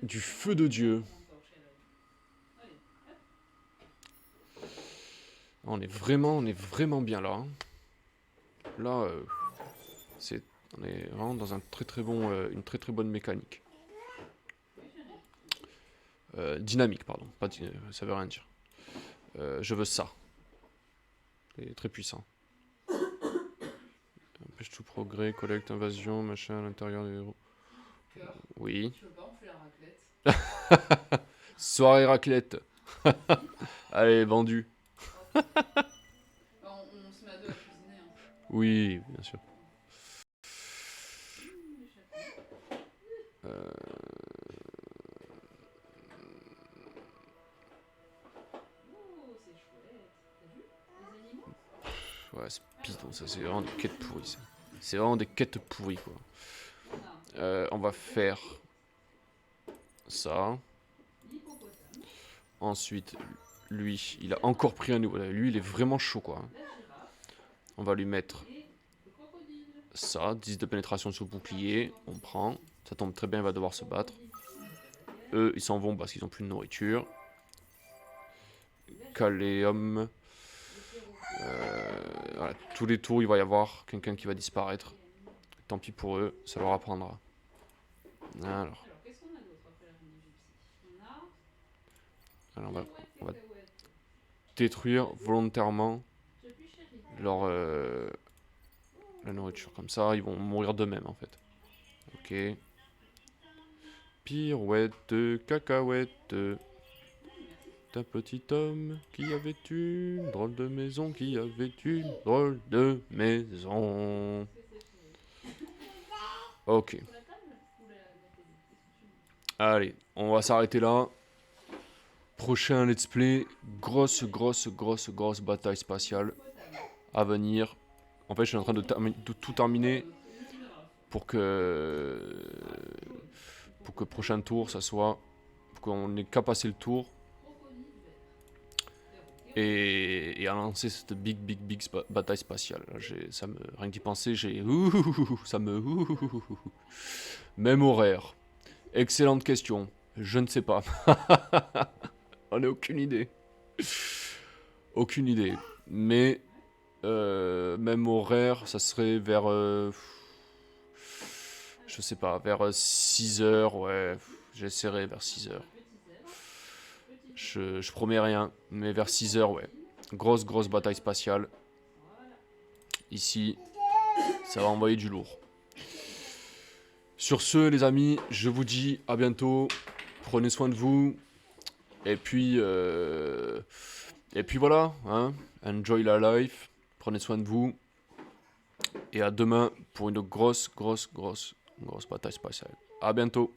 A: Du feu de Dieu. On est vraiment bien là. Hein. Là, on est vraiment dans un une très bonne mécanique. Dynamique, pardon. Ça veut rien dire. Je veux ça. C'est très puissant. Empêche tout progrès, collecte, invasion, machin à l'intérieur des héros. Oui. Tu veux pas, on fait la raclette. Soirée raclette. Allez, vendu. On se met à deux à cuisiner. Hein. Oui, bien sûr. Ouais, c'est bidon, ça, c'est vraiment des quêtes pourries, ça. C'est vraiment des quêtes pourries, quoi. On va faire ça. Ensuite, lui, il a encore pris un nouveau. Lui, il est vraiment chaud, quoi. On va lui mettre ça, 10 de pénétration sur bouclier. On prend. Ça tombe très bien, il va devoir se battre. Eux, ils s'en vont parce qu'ils ont plus de nourriture. Caléum. Voilà, tous les tours, il va y avoir quelqu'un qui va disparaître. Tant pis pour eux, ça leur apprendra. Alors, on va détruire volontairement leur la nourriture. Comme ça, ils vont mourir d'eux-mêmes en fait. Ok. Pirouette, cacahuète. un petit homme qui avait une drôle de maison, qui avait une drôle de maison. Ok. Allez, on va s'arrêter là. Prochain let's play, grosse bataille spatiale à venir. En fait, je suis en train de tout terminer pour que prochain tour, ça soit qu'on n'ait qu'à passer le tour et à lancer cette big bataille spatiale. Là, ça me rien que d'y penser, ça me même horaire. Excellente question. Je ne sais pas. On n'a aucune idée. Aucune idée. Mais même horaire, ça serait vers je sais pas, vers 6h, ouais. J'essaierai vers 6h. Je promets rien, mais vers 6h, ouais. Grosse bataille spatiale. Ici, ça va envoyer du lourd. Sur ce, les amis, je vous dis à bientôt. Prenez soin de vous. Et puis voilà, hein. Enjoy la life. Prenez soin de vous. Et à demain pour une grosse bataille spatiale. À bientôt.